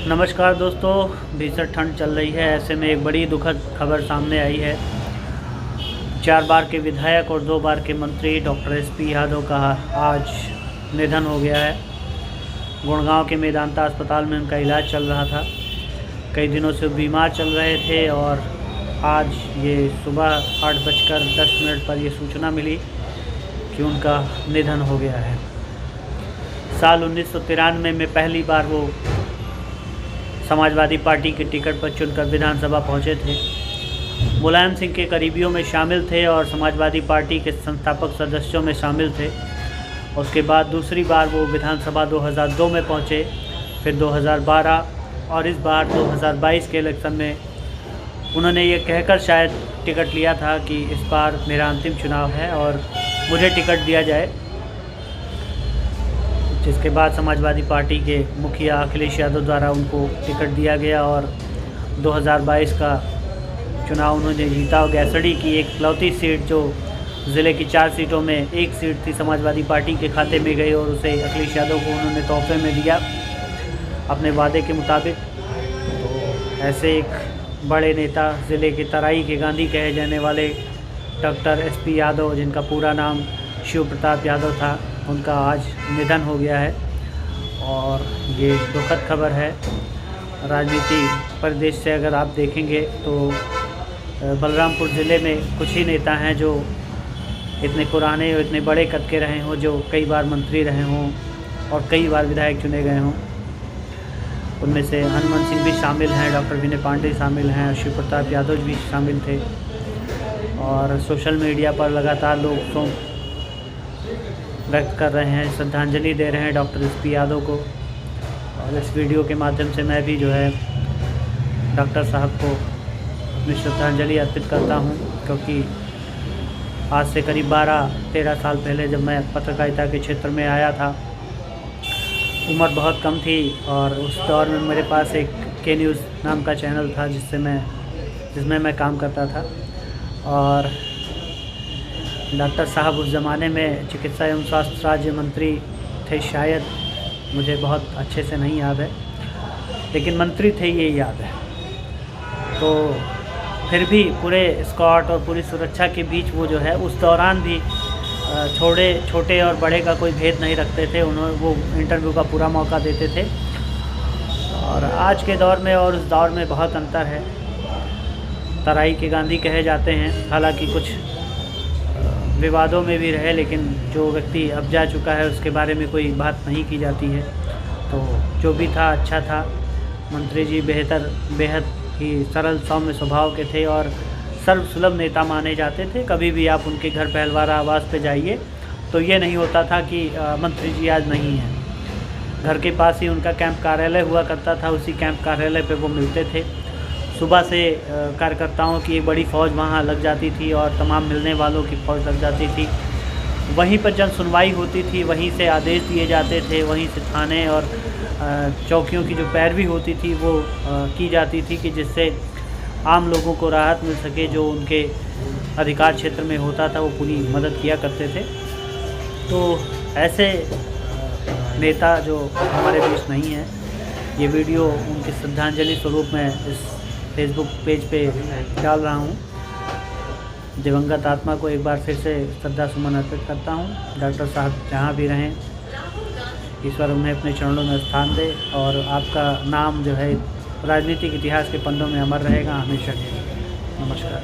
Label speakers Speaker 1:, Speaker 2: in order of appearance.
Speaker 1: नमस्कार दोस्तों। भीषण ठंड चल रही है, ऐसे में एक बड़ी दुखद खबर सामने आई है। 4 बार के विधायक और 2 बार के मंत्री डॉक्टर एसपी यादव का आज निधन हो गया है। गुड़गांव के मेदांता अस्पताल में उनका इलाज चल रहा था। कई दिनों से बीमार चल रहे थे और आज ये सुबह 8:10 पर ये सूचना मिली कि उनका निधन हो गया है। साल 1993 में पहली बार वो समाजवादी पार्टी के टिकट पर चुनकर विधानसभा पहुंचे थे। मुलायम सिंह के करीबियों में शामिल थे और समाजवादी पार्टी के संस्थापक सदस्यों में शामिल थे। उसके बाद दूसरी बार वो विधानसभा 2002 में पहुंचे, फिर 2012 और इस बार 2022 के इलेक्शन में उन्होंने ये कहकर शायद टिकट लिया था कि इस बार मेरा अंतिम चुनाव है और मुझे टिकट दिया जाए। जिसके बाद समाजवादी पार्टी के मुखिया अखिलेश यादव द्वारा उनको टिकट दिया गया और 2022 का चुनाव उन्होंने जीता। और गैसड़ी की एक इकलौती सीट जो ज़िले की 4 सीटों में एक सीट थी समाजवादी पार्टी के खाते में गई और उसे अखिलेश यादव को उन्होंने तोहफे में दिया अपने वादे के मुताबिक। तो ऐसे एक बड़े नेता, ज़िले के तराई के गांधी कहे जाने वाले डॉक्टर एसपी यादव, जिनका पूरा नाम शिव प्रताप यादव था, उनका आज निधन हो गया है। और ये दुखद खबर है। राजनीति परिदृश्य से अगर आप देखेंगे तो बलरामपुर ज़िले में कुछ ही नेता हैं जो इतने पुराने और इतने बड़े कद के रहे हों, जो कई बार मंत्री रहे हों और कई बार विधायक चुने गए हों। उनमें से हनुमान सिंह भी शामिल हैं, डॉक्टर विनय पांडे शामिल हैं, शिव प्रताप यादव भी शामिल थे। और सोशल मीडिया पर लगातार लोग व्यक्त कर रहे हैं, श्रद्धांजलि दे रहे हैं डॉक्टर एसपी यादव को। और इस वीडियो के माध्यम से मैं भी जो है डॉक्टर साहब को अपनी श्रद्धांजलि अर्पित करता हूं, क्योंकि आज से करीब 12-13 साल पहले जब मैं पत्रकारिता के क्षेत्र में आया था, उम्र बहुत कम थी और उस दौर में मेरे पास एक के न्यूज़ नाम का चैनल था जिसमें मैं काम करता था। और डॉक्टर साहब उस ज़माने में चिकित्सा एवं स्वास्थ्य राज्य मंत्री थे, शायद मुझे बहुत अच्छे से नहीं याद है, लेकिन मंत्री थे ये याद है। तो फिर भी पूरे स्क्वाड और पूरी सुरक्षा के बीच वो जो है उस दौरान भी छोटे और बड़े का कोई भेद नहीं रखते थे। वो इंटरव्यू का पूरा मौका देते थे। और आज के दौर में और उस दौर में बहुत अंतर है। तराई के गांधी कहे जाते हैं, हालांकि कुछ विवादों में भी रहे, लेकिन जो व्यक्ति अब जा चुका है उसके बारे में कोई बात नहीं की जाती है। तो जो भी था अच्छा था। मंत्री जी बेहद ही सरल सौम्य स्वभाव के थे और सर्वसुलभ नेता माने जाते थे। कभी भी आप उनके घर पहलवारा आवास पे जाइए तो ये नहीं होता था कि मंत्री जी आज नहीं हैं। घर के पास ही उनका कैंप कार्यालय हुआ करता था, उसी कैंप कार्यालय पे वो मिलते थे। सुबह से कार्यकर्ताओं की एक बड़ी फ़ौज वहाँ लग जाती थी और तमाम मिलने वालों की फ़ौज लग जाती थी। वहीं पर जन सुनवाई होती थी, वहीं से आदेश दिए जाते थे, वहीं से थाने और चौकियों की जो पैरवी होती थी वो की जाती थी कि जिससे आम लोगों को राहत मिल सके। जो उनके अधिकार क्षेत्र में होता था वो पूरी मदद किया करते थे। तो ऐसे नेता जो हमारे बीच नहीं हैं, ये वीडियो उनकी श्रद्धांजलि स्वरूप में इस फेसबुक पेज पे डाल रहा हूँ। दिवंगत आत्मा को एक बार फिर से श्रद्धा सुमन अर्पित करता हूँ। डॉक्टर साहब जहाँ भी रहें, ईश्वर उन्हें अपने चरणों में स्थान दे और आपका नाम जो है राजनीतिक इतिहास के पन्नों में अमर रहेगा हमेशा। नमस्कार।